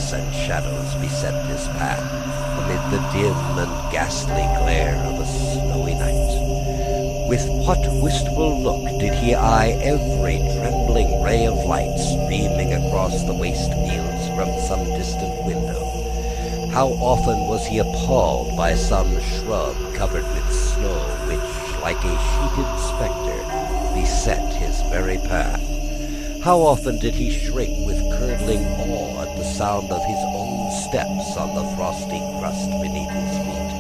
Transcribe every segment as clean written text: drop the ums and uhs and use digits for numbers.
darkness and shadows beset his path, amid the dim and ghastly glare of a snowy night. With what wistful look did he eye every trembling ray of light streaming across the waste fields from some distant window! How often was he appalled by some shrub covered with snow which, like a sheeted spectre, beset his very path! How often did he shrink with curdling awe at the sound of his own steps on the frosty crust beneath his feet,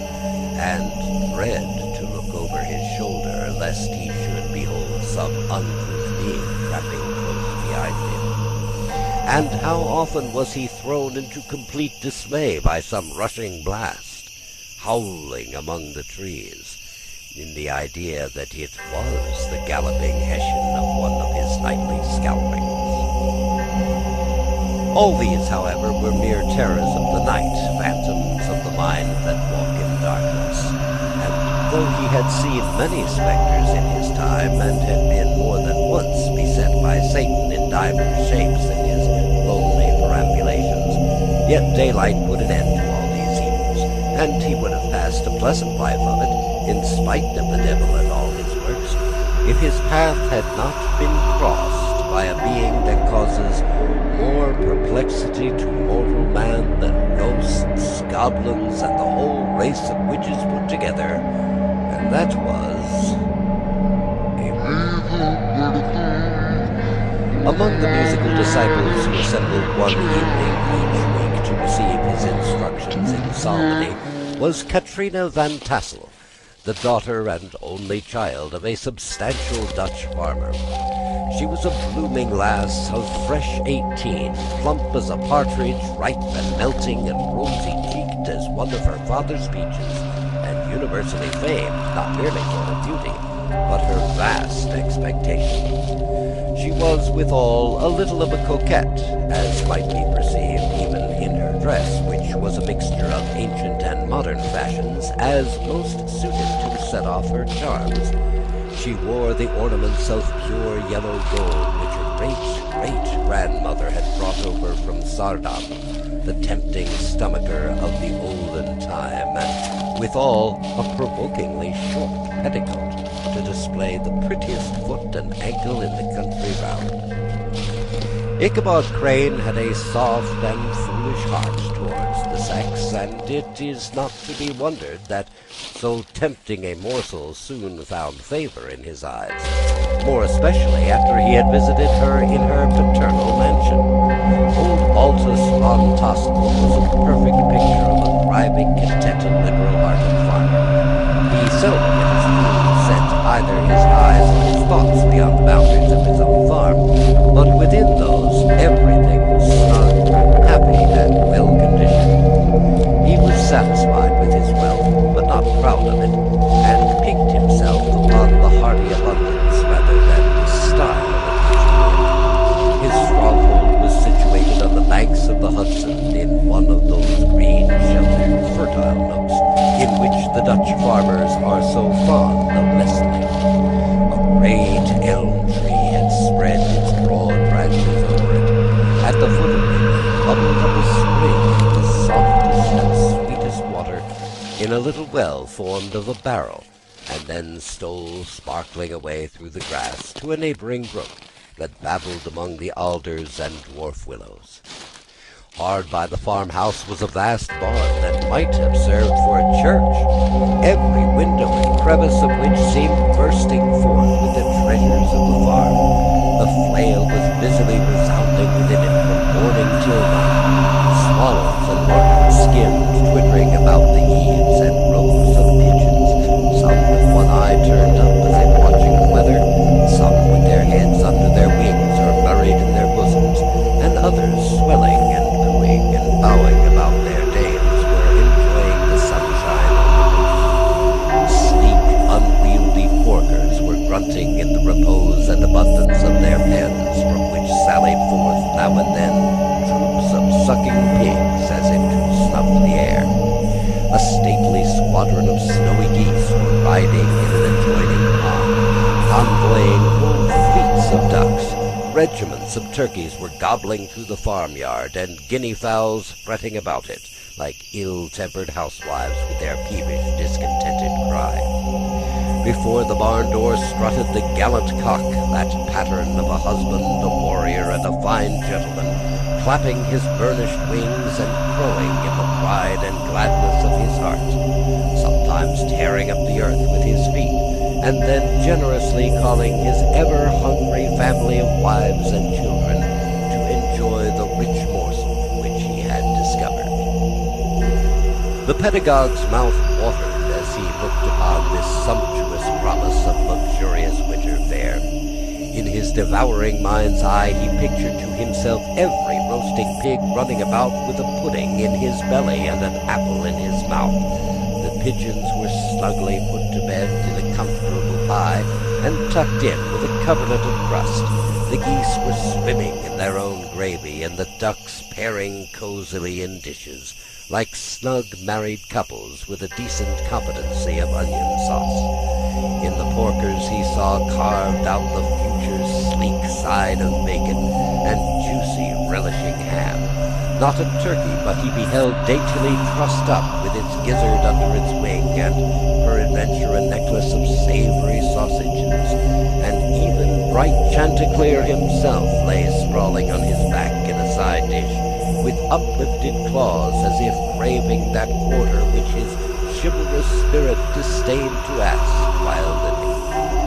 and dread to look over his shoulder lest he should behold some uncouth being trapping close behind him! And how often was he thrown into complete dismay by some rushing blast, howling among the trees, in the idea that it was the galloping Hessian of one of his nightly scalpings. All these, however, were mere terrors of the night, phantoms of the mind that walk in darkness. And though he had seen many spectres in his time, and had been more than once beset by Satan in divers shapes in his lonely perambulations, yet daylight put an end to all these evils, and he would have passed a pleasant life of it, in spite of the devil and all his works, if his path had not been crossed by a being that causes more perplexity to mortal man than ghosts, goblins, and the whole race of witches put together, and that was among the musical disciples who assembled one evening each week to receive his instructions in psalmody was Katrina van Tassel, the daughter and only child of a substantial Dutch farmer. She was a blooming lass of fresh 18, plump as a partridge, ripe and melting and rosy-cheeked as one of her father's peaches, and universally famed not merely for her beauty, but her vast expectations. She was, withal, a little of a coquette, as might be perceived even in her dress, which was a mixture of ancient and modern fashions, as most suited to set off her charms. She wore the ornaments of pure yellow gold which her great-great-grandmother had brought over from Sardam, the tempting stomacher of the olden time, and withal a provokingly short petticoat to display the prettiest foot and ankle in the country round. Ichabod Crane had a soft and foolish heart towards the sex, and it is not to be wondered that so tempting a morsel soon found favor in his eyes, more especially after he had visited her in her paternal mansion. Old Baltus von Tassel was a perfect picture of a thriving, contented, liberal-hearted farmer. He seldom in his youth sent either his eyes or his thoughts beyond the boundaries of his own farm, but within those everything was snug, happy, and well-conditioned. He was satisfied with his wealth, but not proud of it, and piqued himself upon the hearty abundance rather than the style of his stronghold was situated on the banks of the Hudson, in one of those green, sheltered, fertile nooks in which the Dutch farmers are so fond of nestling. A great elm tree had spread its broad branches over it. At the foot of it bubbled up a spring of the softest and sweetest water in a little well formed of a barrel, and then stole sparkling away through the grass to a neighboring brook that babbled among the alders and dwarf willows. Hard by the farmhouse was a vast barn that might have served for a church, every window and crevice of which seemed bursting forth with the treasures of the farm. The flail was busily resounding within it from morning till night. Swallows and larks skimmed, twittering about the eaves, and rows of pigeons, some with one eye turned up as if watching the weather, some with their heads under their wings or buried in their bosoms, and others swelling and cooing and bowing about their dames, were enjoying the sunshine on the roof. Sleek, unwieldy porkers were grunting in the repose and abundance of their pens, from which sallied forth now and then troops of sucking pigs as if to snuff the air. A stately squadron of snowy geese were riding in an adjoining pond, convoying whole fleets of ducks, regiments of turkeys were gobbling through the farmyard, and guinea fowls fretting about it, like ill-tempered housewives with their peevish, discontented cry. Before the barn door strutted the gallant cock, that pattern of a husband, a warrior, and a fine gentleman, clapping his burnished wings and crowing in the pride and gladness of his heart, sometimes tearing up the earth with his feet, and then generously calling his ever-hungry family of wives and children to enjoy the rich morsel which he had discovered. The pedagogue's mouth watered as he looked upon this sumptuous promise of luxurious winter fare. In his devouring mind's eye he pictured to himself every roasting pig running about with a pudding in his belly and an apple in his mouth. The pigeons were snugly put to bed in a comfortable pie and tucked in with a coverlet of crust. The geese were swimming in their own gravy, and the ducks pairing cosily in dishes, like snug married couples with a decent competency of onion sauce. In the porkers he saw carved out the future's sleek side of bacon and juicy, relishing ham. Not a turkey, but he beheld daintily trussed up with its gizzard under its wing, and peradventure a necklace of savory sausages, and even bright Chanticleer himself lay sprawling on his back in a side dish, with uplifted claws as if craving that quarter which his chivalrous spirit disdained to ask while living.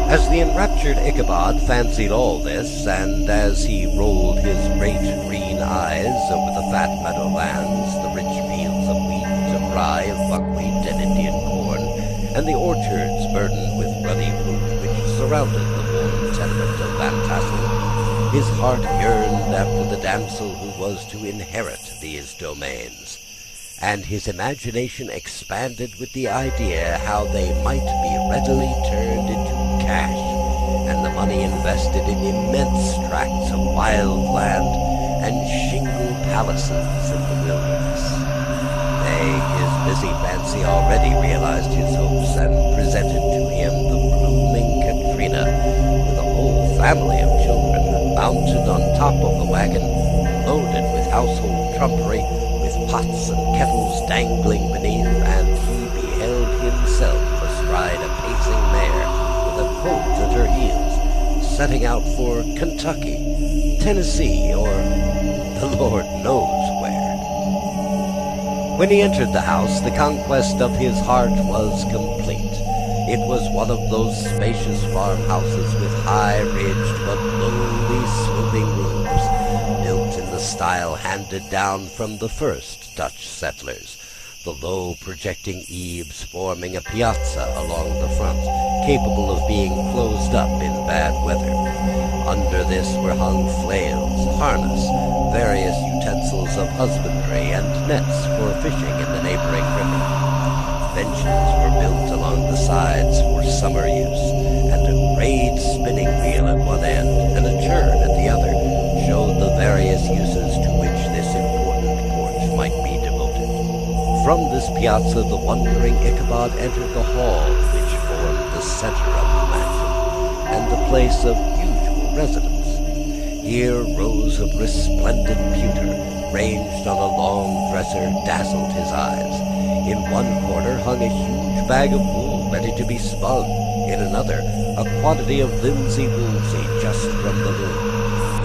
As the enraptured Ichabod fancied all this, and as he rolled his great green eyes over the fat meadowlands, the rich fields of wheat, of rye, of buckwheat, and Indian corn, and the orchards burdened with ruddy fruit which surrounded the warm tenement of Van Tassel, his heart yearned after the damsel who was to inherit these domains, and his imagination expanded with the idea how they might be readily turned into cash, and the money invested in immense tracts of wild land and shingle palaces in the wilderness. Nay, his busy fancy already realized his hopes, and presented to him the blooming Katrina, with a whole family of children mounted on top of the wagon, loaded with household trumpery, with pots and kettles dangling beneath, and he beheld himself astride a pacing mare with a colt at her heels, setting out for Kentucky, Tennessee, or the Lord knows where. When he entered the house, the conquest of his heart was complete. It was one of those spacious farmhouses with high-ridged but lowly sloping roofs, built in the style handed down from the first Dutch settlers, the low projecting eaves forming a piazza along the front, capable of being closed up in bad weather. Under this were hung flails, harness, various utensils of husbandry, and nets for fishing in the neighboring river. Benches were built along the sides for summer use, and a great spinning wheel at one end and a churn at the other showed the various uses to which this important porch might be devoted. From this piazza the wondering Ichabod entered the hall which formed the center of the mansion, and the place of usual residence. Here rows of resplendent pewter, ranged on a long dresser, dazzled his eyes. In one corner hung a huge bag of wool ready to be spun. In another, a quantity of linsey-woolsey just from the loom.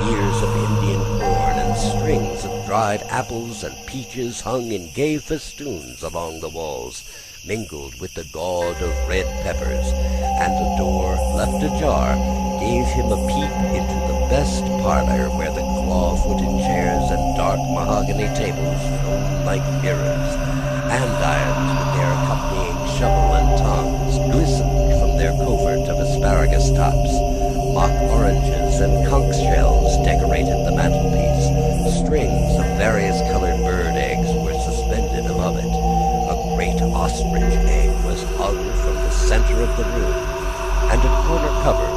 Ears of Indian corn and strings of dried apples and peaches hung in gay festoons along the walls, mingled with the gaud of red peppers, and a door, left ajar, gave him a peep into the best parlor, where the claw-footed chairs and dark mahogany tables shone like mirrors. Andirons with their accompanying shovel and tongs glistened from their covert of asparagus tops. Mock oranges and conch shells decorated the mantelpiece. Strings of various colored bird eggs were suspended above it. A great ostrich egg was hung from the center of the room, and a corner cupboard,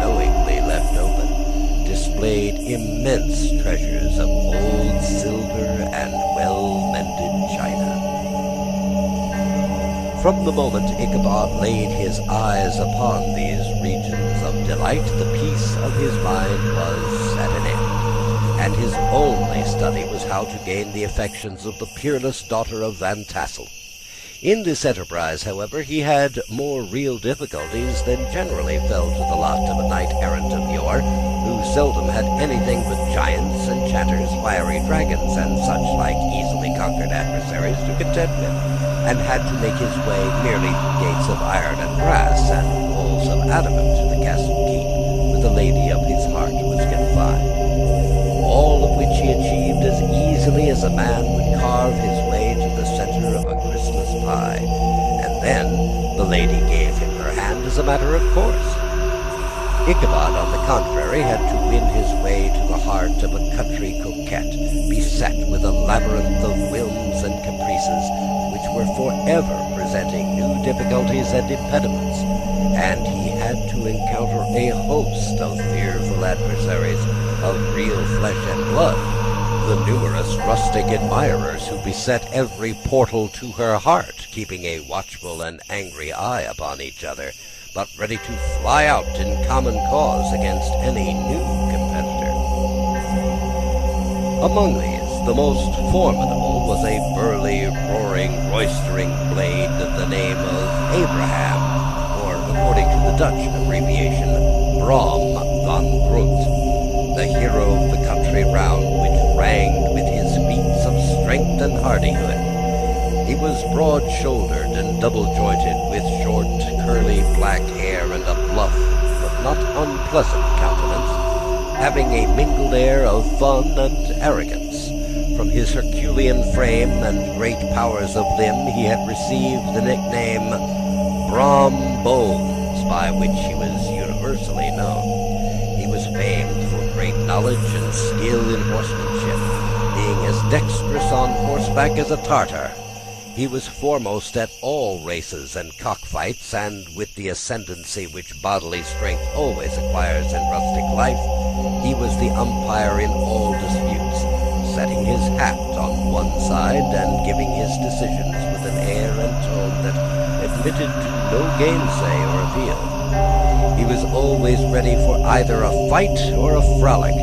knowingly left open, displayed immense treasures of old silver and well-mended china. From the moment Ichabod laid his eyes upon these regions of delight, the peace of his mind was at an end, and his only study was how to gain the affections of the peerless daughter of Van Tassel. In this enterprise, however, he had more real difficulties than generally fell to the lot of a knight-errant of yore, who seldom had anything but giants, enchanters, fiery dragons, and such like easily conquered adversaries to contend with, and had to make his way merely through gates of iron and brass and walls of adamant to the castle keep, where the lady of his heart was confined. All of which he achieved as easily as a man would carve his way to the center of a Christmas pie, and then the lady gave him her hand as a matter of course. Ichabod, on the contrary, had to win his way to the heart of a country coquette, beset with a labyrinth of whims and caprices, which were forever presenting new difficulties and impediments, and he had to encounter a host of fearful adversaries of real flesh and blood, the numerous rustic admirers who beset every portal to her heart, keeping a watchful and angry eye upon each other, but ready to fly out in common cause against any new competitor. Among these, the most formidable was a burly, roaring, roistering blade of the name of Abraham, or, according to the Dutch abbreviation, Brom van Brunt, the hero of the country round, which rang with his feats of strength and hardihood. He was broad-shouldered and double-jointed, with short, curly black hair and a bluff, but not unpleasant countenance, having a mingled air of fun and arrogance. From his Herculean frame and great powers of limb, he had received the nickname Brom Bones, by which he was universally known. He was famed for great knowledge and skill in horsemanship, being as dexterous on horseback as a Tartar. He was foremost at all races and cockfights, and with the ascendancy which bodily strength always acquires in rustic life, he was the umpire in all disputes, setting his hat on one side and giving his decisions with an air and tone that admitted to no gainsay or appeal. He was always ready for either a fight or a frolic,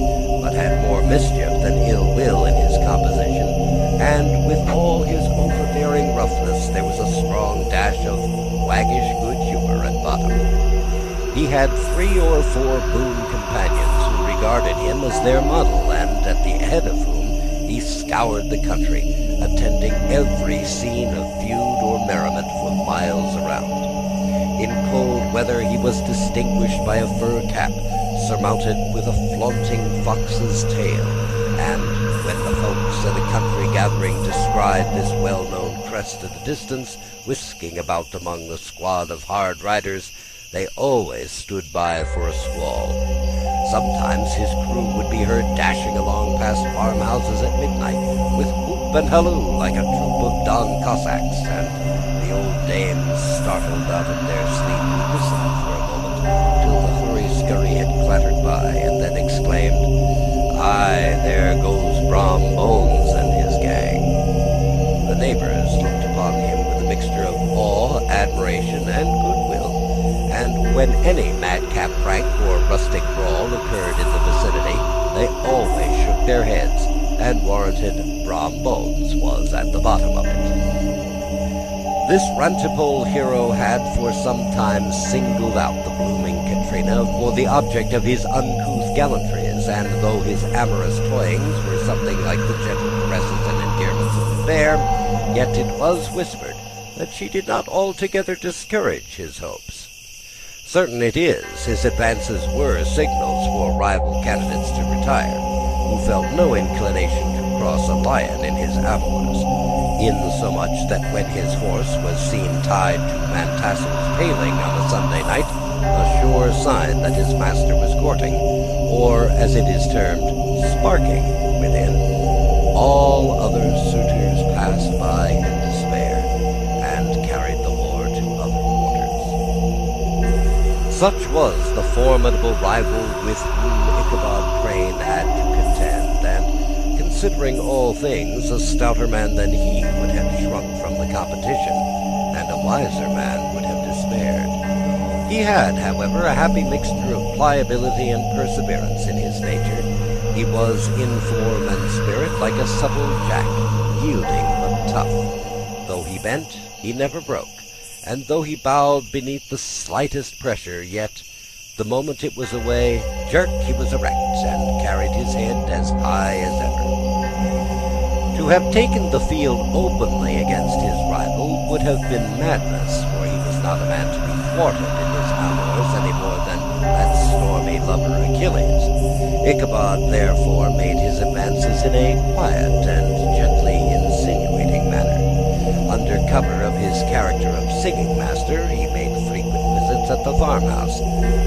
but had more mischief than ill will in his composition, and with all his overbearing roughness there was a strong dash of waggish good humor at bottom. He had 3 or 4 boon companions who regarded him as their model, and at the head of whom he scoured the country, attending every scene of feud or merriment for miles around. In cold weather he was distinguished by a fur cap, surmounted with a flaunting fox's tail, and when the folks at a country gathering descried this well-known crest at a distance, whisking about among the squad of hard riders, they always stood by for a squall. Sometimes his crew would be heard dashing along past farmhouses at midnight, with whoop and halloo like a troop of Don Cossacks, and the old dames, startled out of their sleep, listened for a moment till the hurry-scurry had clattered by, and then exclaimed, "Aye, there goes Brom Bones and his gang." The neighbors looked upon him with a mixture of awe, admiration, and goodwill, and when any madcap prank or rustic brawl occurred in the vicinity, they always shook their heads and warranted Brom Bones was at the bottom of it. This rantipole hero had for some time singled out the blooming Katrina for the object of his uncouth gallantries, and though his amorous toyings were something like the gentle caresses and endearments of the fair, yet it was whispered that she did not altogether discourage his hopes. Certain it is, his advances were signals for rival candidates to retire, who felt no inclination to cross a lion in his amours, insomuch that when his horse was seen tied to Van Tassel's paling on a Sunday night, a sure sign that his master was courting, or, as it is termed, sparking within, all other suitors passed by in despair, and carried the war to other quarters. Such was the formidable rival with whom Ichabod Crane had to contend, and, considering all things, a stouter man than he would have shrunk from the competition, and a wiser man would have despaired. He had, however, a happy mixture of pliability and perseverance in his nature. He was in form and spirit like a supple jack, yielding but tough. Though he bent, he never broke, and though he bowed beneath the slightest pressure, yet, the moment it was away, jerk, he was erect, and carried his head as high as ever. To have taken the field openly against his rival would have been madness, for he was not a man to be thwarted in his amours any more than that stormy lover Achilles. Ichabod, therefore, made his advances in a quiet and gently insinuating manner. Under cover of his character of singing master, he made frequent visits at the farmhouse.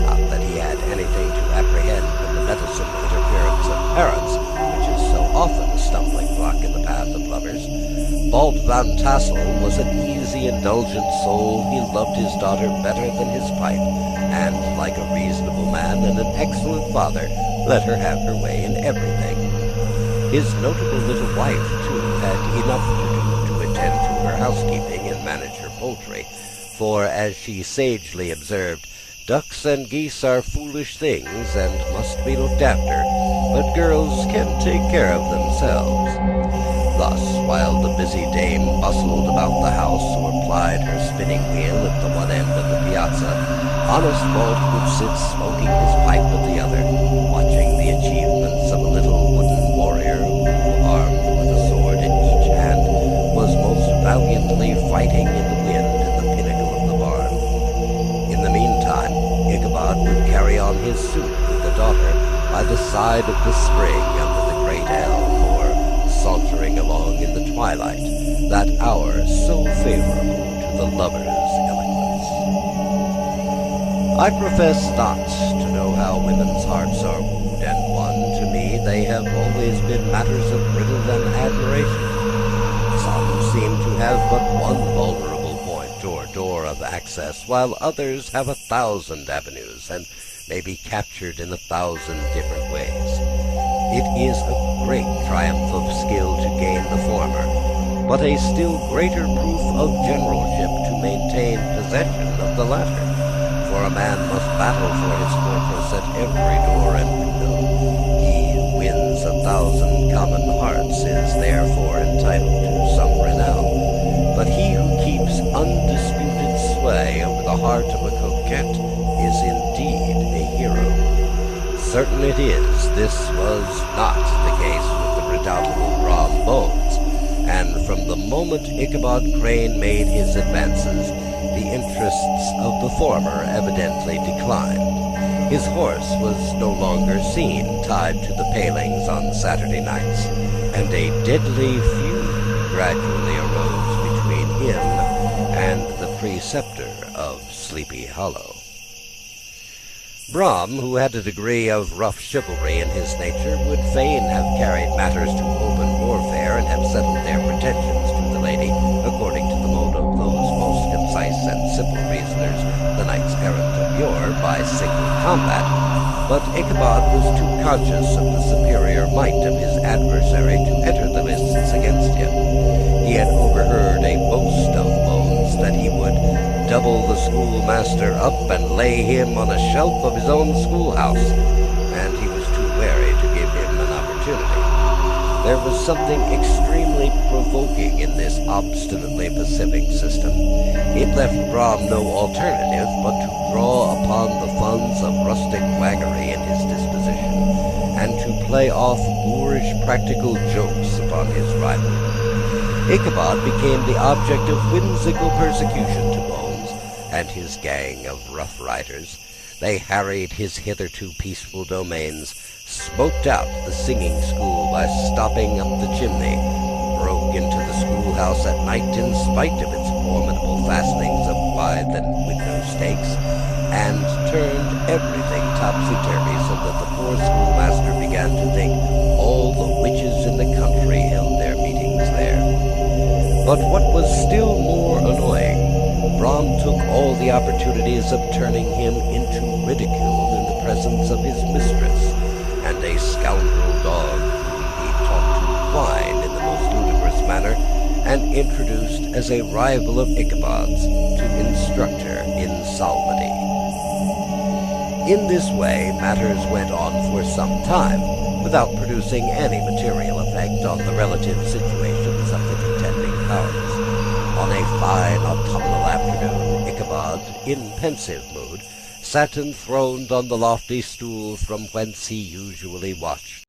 Not that he had anything to apprehend from the meddlesome interference of parents, which is so often a stumbling block in the path of lovers. Balt Van Tassel was an easy, indulgent soul. He loved his daughter better than his pipe, and, like a reasonable man and an excellent father, let her have her way in everything. His notable little wife, too, had enough to do to attend to her housekeeping and manage her poultry, for, as she sagely observed, ducks and geese are foolish things and must be looked after, but girls can take care of themselves. Thus, while the busy dame bustled about the house or plied her spinning wheel at the one end of the piazza, honest Walt would sit smoking his pipe at the other, watching the achievements of a little wooden warrior who, armed with a sword in each hand, was most valiantly fighting in the wind in the pinnacle of the barn. In the meantime, Ichabod would carry on his suit with the daughter by the side of the spring under the great elm, or sauntering along in the twilight, that hour so favorable to the lover's eloquence. I profess not to know how women's hearts are wooed and won. To me they have always been matters of riddle and admiration. Some seem to have but one vulnerable point or door of access, while others have 1,000 avenues, and may be captured in 1,000 different ways. It is a great triumph of skill to gain the former, but a still greater proof of generalship to maintain possession of the latter. For a man must battle for his fortress at every door and window. He who wins 1,000 common hearts is therefore entitled to some renown, but he who keeps undisputed sway over the heart of a coquette is indeed a hero. Certain it is, this was not the case with the redoubtable Brom Bones, and from the moment Ichabod Crane made his advances, the interests of the former evidently declined. His horse was no longer seen tied to the palings on Saturday nights, and a deadly feud gradually arose between him and the preceptor of Sleepy Hollow. Brom, who had a degree of rough chivalry in his nature, would fain have carried matters to open warfare and have settled their pretensions to the lady, according to the mode of those most concise and simple reasoners, the knights errant of yore, by single combat. But Ichabod was too conscious of the superior might of his adversary to enter the lists against him. He had overheard a boast of Bones that he would double the schoolmaster up and lay him on a shelf of his own schoolhouse, and he was too wary to give him an opportunity. There was something extremely provoking in this obstinately pacific system. It left Brom no alternative but to draw upon the funds of rustic waggery in his disposition, and to play off boorish practical jokes upon his rival. Ichabod became the object of whimsical persecution to Bones and his gang of rough riders. They harried his hitherto peaceful domains, smoked out the singing school by stopping up the chimney, broke into the schoolhouse at night in spite of its formidable fastenings of withe and window stakes, and turned everything topsy-turvy so that the poor schoolmaster began to think all the witches in the country held their meetings there. But what was still more annoying, Brom took all the opportunities of turning him into ridicule in the presence of his mistress, and a scoundrel dog whom he taught to whine in the most ludicrous manner and introduced as a rival of Ichabod's to instruct her in psalmody. In this way matters went on for some time, without producing any material effect on the relative situations of the contending powers. On a fine autumnal afternoon, Ichabod, in pensive mood, sat enthroned on the lofty stool from whence he usually watched